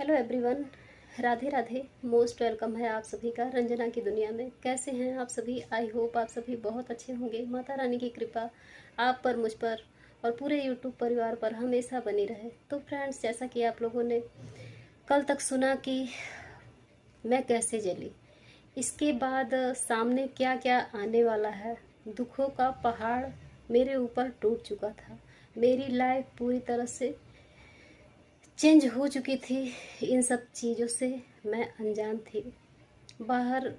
Hello everyone. Radhe Radhe. Most welcome है आप सभी का रंजना की दुनिया में। कैसे हैं आप सभी? आई होप आप सभी बहुत अच्छे होंगे। माता रानी की कृपा आप पर, मुझ पर और पूरे यूट्यूब परिवार पर हमेशा बनी रहे। तो फ्रेंड्स, जैसा कि आप लोगों ने कल तक सुना कि मैं कैसे जली, इसके बाद सामने क्या क्या आने वाला है। दुखों का पहाड़ मेरे ऊपर टूट चुका था। मेरी लाइफ पूरी तरह से चेंज हो चुकी थी। इन सब चीज़ों से मैं अनजान थी। बाहर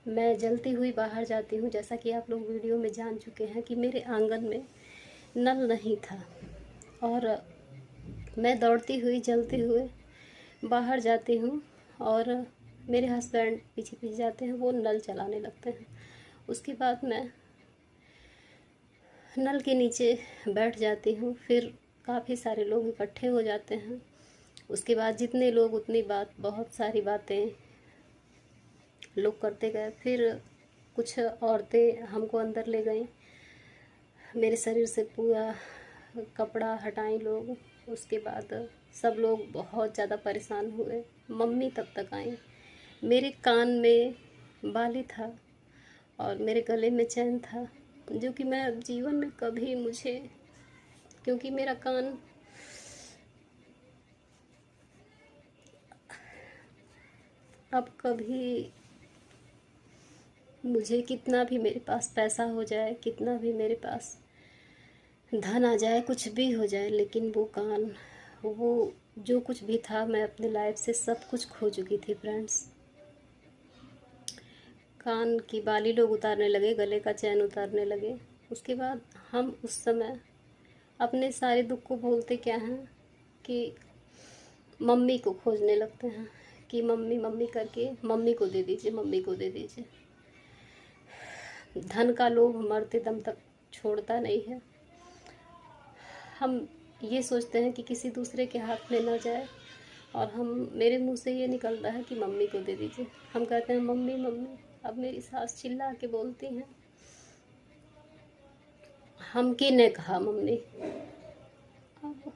मैं जलती हुई बाहर जाती हूँ, जैसा कि आप लोग वीडियो में जान चुके हैं कि मेरे आंगन में नल नहीं था और मैं दौड़ती हुई जलते हुए बाहर जाती हूँ और मेरे हस्बैंड पीछे पीछे जाते हैं, वो नल चलाने लगते हैं। उसके बाद मैं नल के नीचे बैठ जाती हूँ। फिर काफ़ी सारे लोग इकट्ठे हो जाते हैं। उसके बाद जितने लोग उतनी बात, बहुत सारी बातें लोग करते गए। फिर कुछ औरतें हमको अंदर ले गईं, मेरे शरीर से पूरा कपड़ा हटाई लोग। उसके बाद सब लोग बहुत ज़्यादा परेशान हुए। मम्मी तब तक आई। मेरे कान में बाली था और मेरे गले में चैन था, जो कि मैं अब जीवन में कभी मुझे, क्योंकि मेरा कान अब कभी, मुझे कितना भी मेरे पास पैसा हो जाए, कितना भी मेरे पास धन आ जाए, कुछ भी हो जाए, लेकिन वो कान, वो जो कुछ भी था, मैं अपनी लाइफ से सब कुछ खो चुकी थी फ्रेंड्स। कान की बाली लोग उतारने लगे, गले का चैन उतारने लगे। उसके बाद हम उस समय अपने सारे दुख को भूलते क्या हैं कि मम्मी को खोजने लगते हैं कि मम्मी मम्मी करके, मम्मी को दे दीजिए, मम्मी को दे दीजिए। धन का लोभ मरते दम तक छोड़ता नहीं है। हम ये सोचते हैं कि किसी दूसरे के हाथ में ना जाए, और मेरे मुंह से ये निकलता है कि मम्मी को दे दीजिए। हम कहते हैं मम्मी मम्मी। अब मेरी सास चिल्ला के बोलती हैं, हम किने कहा मम्मी। अब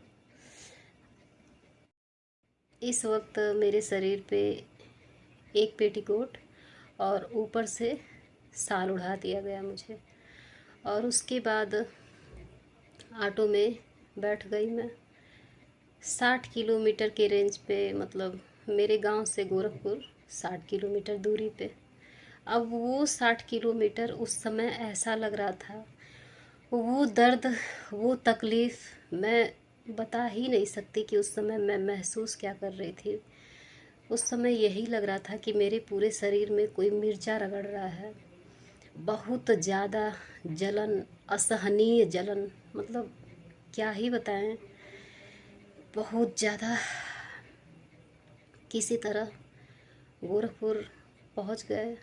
इस वक्त मेरे शरीर पे एक पेटीकोट और ऊपर से शाल उड़ा दिया गया मुझे। और उसके बाद ऑटो में बैठ गई मैं 60 किलोमीटर के रेंज पे, मतलब मेरे गांव से गोरखपुर 60 किलोमीटर दूरी पे। अब वो 60 किलोमीटर उस समय ऐसा लग रहा था, वो दर्द, वो तकलीफ़ मैं बता ही नहीं सकती कि उस समय मैं महसूस क्या कर रही थी। उस समय यही लग रहा था कि मेरे पूरे शरीर में कोई मिर्चा रगड़ रहा है। बहुत ज़्यादा जलन, असहनीय जलन, मतलब क्या ही बताएं। बहुत ज़्यादा। किसी तरह गोरखपुर पहुंच गए।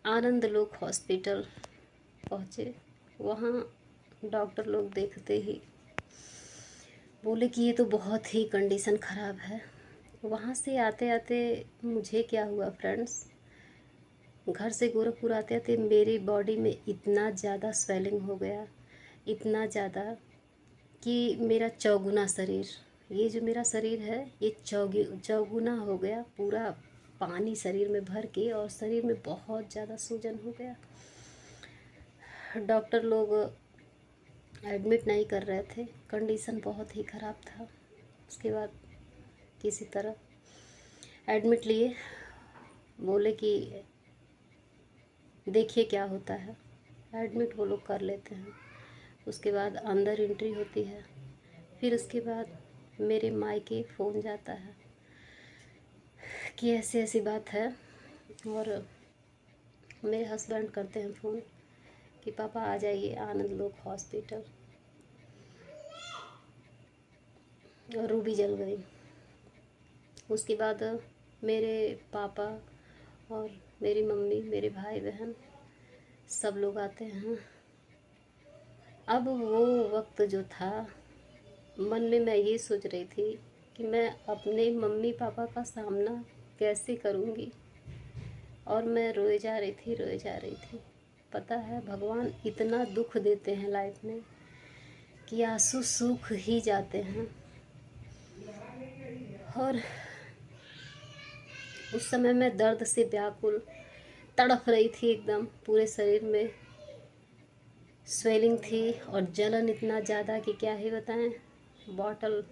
आनंद लोक हॉस्पिटल पहुँचे। वहाँ डॉक्टर लोग देखते ही बोले कि ये तो बहुत ही कंडीशन ख़राब है। वहाँ से आते आते मुझे क्या हुआ फ्रेंड्स, घर से गोरखपुर आते आते मेरी बॉडी में इतना ज़्यादा स्वेलिंग हो गया, इतना ज़्यादा कि मेरा चौगुना शरीर, ये जो मेरा शरीर है ये चौगुना हो गया। पूरा पानी शरीर में भर के, और शरीर में बहुत ज़्यादा सूजन हो गया। डॉक्टर लोग एडमिट नहीं कर रहे थे, कंडीशन बहुत ही ख़राब था। उसके बाद किसी तरह एडमिट लिए, बोले कि देखिए क्या होता है। एडमिट वो लोग कर लेते हैं। उसके बाद अंदर एंट्री होती है। फिर उसके बाद मेरे मायके फ़ोन जाता है कि ऐसी ऐसी बात है, और मेरे हस्बैंड करते हैं फ़ोन कि पापा आ जाइए आनंद लोक हॉस्पिटल। और रूबी जल गई। उसके बाद मेरे पापा और मेरी मम्मी, मेरे भाई बहन सब लोग आते हैं। अब वो वक्त जो था, मन में मैं ये सोच रही थी कि मैं अपने मम्मी पापा का सामना कैसे करूँगी। और मैं रोए जा रही थी, रोए जा रही थी। पता है, भगवान इतना दुख देते हैं लाइफ में कि आंसू सूख ही जाते हैं। और उस समय मैं दर्द से व्याकुल तड़प रही थी, एकदम पूरे शरीर में स्वेलिंग थी और जलन इतना ज़्यादा कि क्या ही बताएं। बॉटल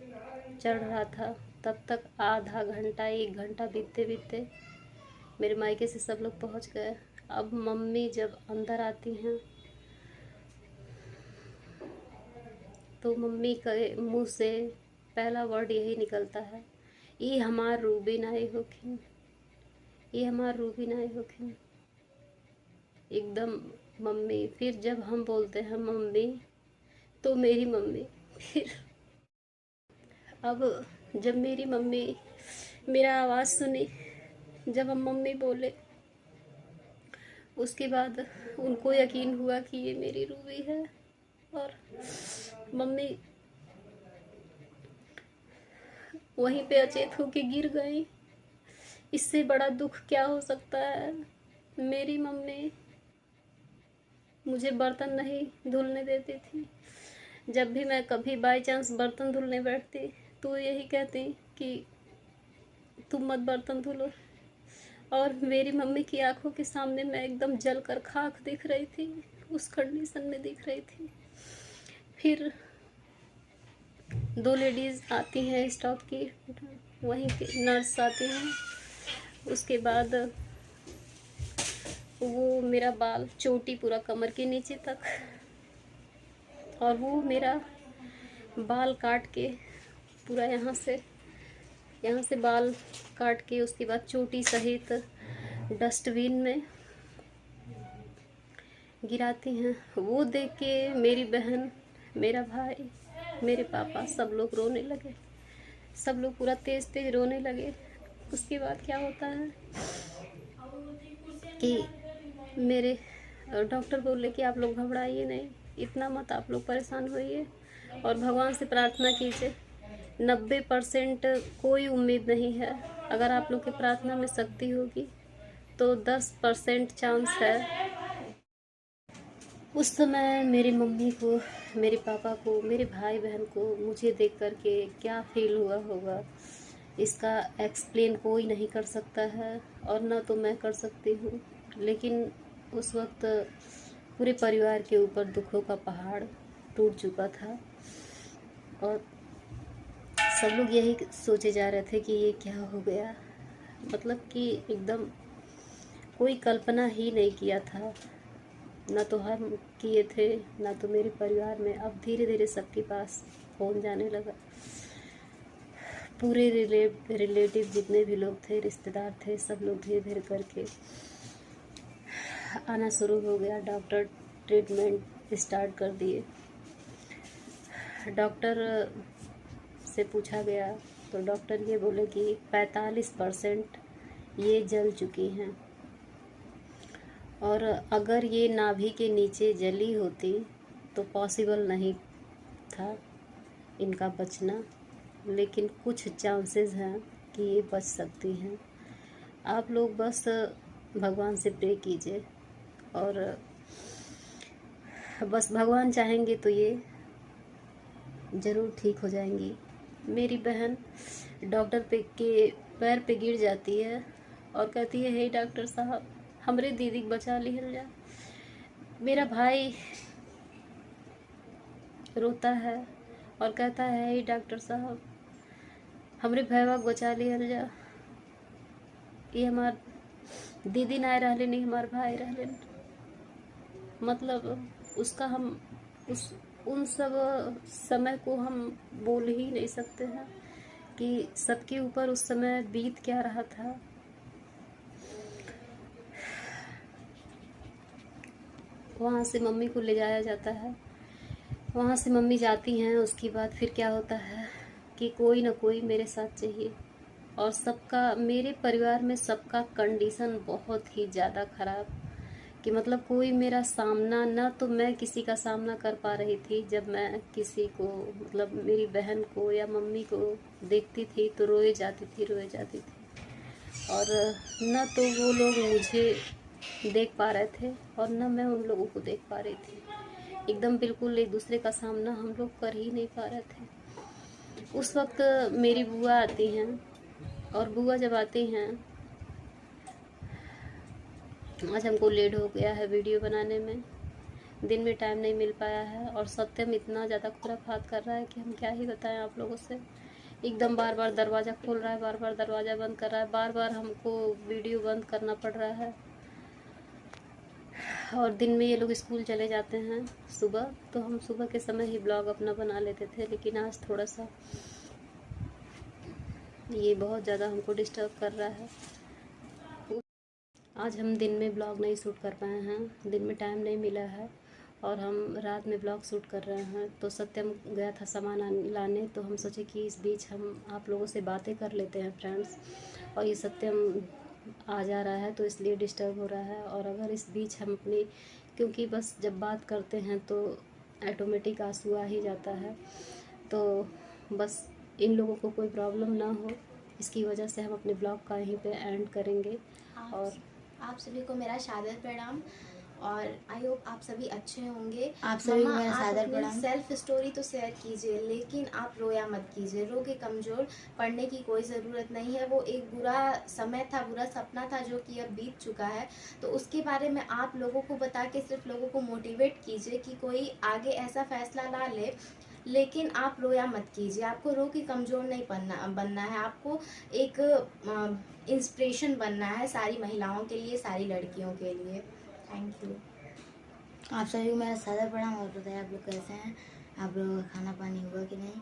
चढ़ रहा था। तब तक आधा घंटा 1 घंटा बीतते बीतते मेरे मायके से सब लोग पहुंच गए। अब मम्मी जब अंदर आती हैं तो मम्मी के मुंह से पहला वर्ड यही निकलता है, ये हमार रूबी नाई होखिन, ये हमार रूबी नाई होखिन। एकदम मम्मी। फिर जब हम बोलते हैं मम्मी तो मेरी मम्मी। फिर अब जब मेरी मम्मी मेरा आवाज़ सुनी, जब हम मम्मी बोले, उसके बाद उनको यकीन हुआ कि ये मेरी रूबी है। और मम्मी वहीं पे अचेत होके गिर गई। इससे बड़ा दुख क्या हो सकता है। मेरी मम्मी मुझे बर्तन नहीं धुलने देती थी। जब भी मैं कभी बाय चांस बर्तन धुलने बैठती तो यही कहती कि तुम मत बर्तन धुलो। और मेरी मम्मी की आंखों के सामने मैं एकदम जल कर खाक दिख रही थी, उस कंडीशन में दिख रही थी। फिर 2 लेडीज़ आती हैं स्टाफ की, वहीं के नर्स आती हैं। उसके बाद वो मेरा बाल चोटी पूरा कमर के नीचे तक, और वो मेरा बाल काट के पूरा यहाँ से बाल काट के उसके बाद चोटी सहित डस्टबिन में गिराती हैं। वो देख के मेरी बहन, मेरा भाई, मेरे पापा सब लोग रोने लगे। सब लोग पूरा तेज तेज रोने लगे। उसके बाद क्या होता है कि मेरे डॉक्टर बोले कि आप लोग घबराइए नहीं, इतना मत आप लोग परेशान होइए और भगवान से प्रार्थना कीजिए। 90% कोई उम्मीद नहीं है। अगर आप लोग की प्रार्थना में शक्ति होगी तो 10% चांस है। उस समय मेरी मम्मी को, मेरे पापा को, मेरे भाई बहन को मुझे देख कर के क्या फील हुआ होगा, इसका एक्सप्लेन कोई नहीं कर सकता है और ना तो मैं कर सकती हूँ। लेकिन उस वक्त पूरे परिवार के ऊपर दुखों का पहाड़ टूट चुका था और सब लोग यही सोचे जा रहे थे कि ये क्या हो गया। मतलब कि एकदम कोई कल्पना ही नहीं किया था, ना तो हम किए थे, ना तो मेरे परिवार में। अब धीरे धीरे सबके पास फ़ोन जाने लगा। पूरे रिलेटिव जितने भी लोग थे, रिश्तेदार थे, सब लोग धीरे धीरे करके आना शुरू हो गया। डॉक्टर ट्रीटमेंट स्टार्ट कर दिए। डॉक्टर से पूछा गया तो डॉक्टर ये बोले कि 45% ये जल चुकी हैं और अगर ये नाभि के नीचे जली होती तो पॉसिबल नहीं था इनका बचना, लेकिन कुछ चांसेस हैं कि ये बच सकती हैं। आप लोग बस भगवान से प्रे कीजिए और बस भगवान चाहेंगे तो ये ज़रूर ठीक हो जाएंगी। मेरी बहन डॉक्टर के पैर पे गिर जाती है और कहती है, हे डॉक्टर साहब हमरे दीदी के बचा लिहल जा। मेरा भाई रोता है और कहता है, हे डॉक्टर साहब हमरे भैया के बचा लिहल जा। ये हमार दीदी ना रहले, नहीं हमार भाई रहले। मतलब उसका हम उन सब समय को हम बोल ही नहीं सकते हैं कि सबके ऊपर उस समय बीत क्या रहा था। वहाँ से मम्मी को ले जाया जाता है। वहाँ से मम्मी जाती हैं। उसके बाद फिर क्या होता है कि कोई ना कोई मेरे साथ चाहिए और सबका, मेरे परिवार में सबका कंडीशन बहुत ही ज़्यादा ख़राब कि मतलब कोई मेरा सामना, ना तो मैं किसी का सामना कर पा रही थी। जब मैं किसी को, मतलब मेरी बहन को या मम्मी को देखती थी तो रोए जाती थी और न तो वो लोग मुझे देख पा रहे थे और न मैं उन लोगों को देख पा रही थी। एकदम बिल्कुल एक दूसरे का सामना हम लोग कर ही नहीं पा रहे थे। उस वक्त मेरी बुआ आती हैं और बुआ जब आती हैं, आज हमको लेट हो गया है वीडियो बनाने में, दिन में टाइम नहीं मिल पाया है। और सत्यम इतना ज़्यादा खुराफात कर रहा है कि हम क्या ही बताएं आप लोगों से। एकदम बार बार दरवाज़ा खोल रहा है, बार बार दरवाज़ा बंद कर रहा है, बार बार हमको वीडियो बंद करना पड़ रहा है। और दिन में ये लोग स्कूल चले जाते हैं सुबह, तो हम सुबह के समय ही ब्लॉग अपना बना लेते थे, लेकिन आज थोड़ा सा ये बहुत ज़्यादा हमको डिस्टर्ब कर रहा है। आज हम दिन में ब्लॉग नहीं शूट कर पाए हैं, दिन में टाइम नहीं मिला है, और हम रात में ब्लॉग शूट कर रहे हैं। तो सत्यम गया था सामान लाने, तो हम सोचे कि इस बीच हम आप लोगों से बातें कर लेते हैं फ्रेंड्स। और ये सत्यम आ जा रहा है तो इसलिए डिस्टर्ब हो रहा है। और अगर इस बीच हम अपनी, क्योंकि बस जब बात करते हैं तो ऑटोमेटिक आंसू आ ही जाता है, तो बस इन लोगों को कोई प्रॉब्लम ना हो, इसकी वजह से हम अपने ब्लॉग का यहीं पे एंड करेंगे। और आप सभी को मेरा सादर प्रणाम, और आई होप आप सभी अच्छे होंगे। आप सभी को मेरा सादर अपनी प्रणाम। सेल्फ स्टोरी तो शेयर कीजिए, लेकिन आप रोया मत कीजिए, रो के कमज़ोर पड़ने की कोई ज़रूरत नहीं है। वो एक बुरा समय था, बुरा सपना था जो कि अब बीत चुका है, तो उसके बारे में आप लोगों को बता के सिर्फ लोगों को मोटिवेट कीजिए कि कोई आगे ऐसा फैसला ना ले। लेकिन आप रोया मत कीजिए, आपको रो के कमज़ोर नहीं बनना है, आपको एक इंस्पिरेशन बनना है सारी महिलाओं के लिए, सारी लड़कियों के लिए। Thank you. आप सभी को मेरा सादर प्रणाम। और बताइए आप लोग कैसे हैं, आप लोगों का खाना पानी हुआ कि नहीं।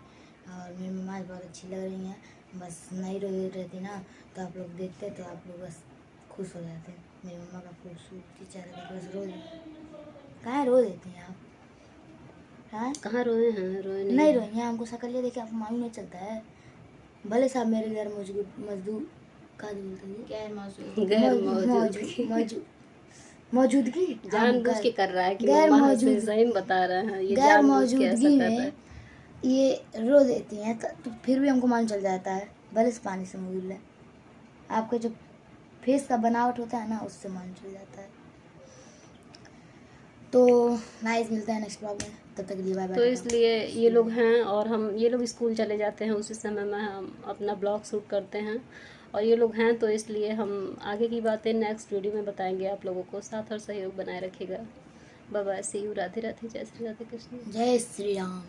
और मेरी मम्मा आज बहुत अच्छी लग रही हैं, बस नहीं रो रहती ना तो आप लोग देखते तो आप लोग बस खुश हो जाते। मेरी मम्मा का खूबसूरती चेहरा का बस रो कहाँ रो देती हैं आप? हाँ, कहाँ रोए हैं? रोए नहीं रोई हैं, हमको शक्ल देखे आपको मालूम नहीं चलता है। भले साहब मेरे घर मजदूर का मौजूदगी जानबूझ के कर रहा है कि गैर मम्मा मौजूद हंसे, सही बता रहे हैं, ये गैर जानबूझ के ऐसा मौजूदगी कर रहा में है। ये रो देती हैं, तो फिर भी हमको मालूम चल जाता है, भले से पानी से मुँह ले। आपका जो फेस का बनावट होता है ना, उससे मालूम चल जाता है। तो नाइस, मिलता है नेक्स्ट ब्लॉग में, तब तक के लिए बाय बाय। तो इसलिए ये लोग हैं, और ये लोग स्कूल चले जाते हैं, उसी समय में हम अपना ब्लॉग शूट करते हैं। और ये लोग हैं तो इसलिए हम आगे की बातें नेक्स्ट वीडियो में बताएंगे आप लोगों को। साथ और सहयोग बनाए रखिएगा। Bye bye, see you, Radhe Radhe, जय श्री राधे कृष्ण, जय श्री राम।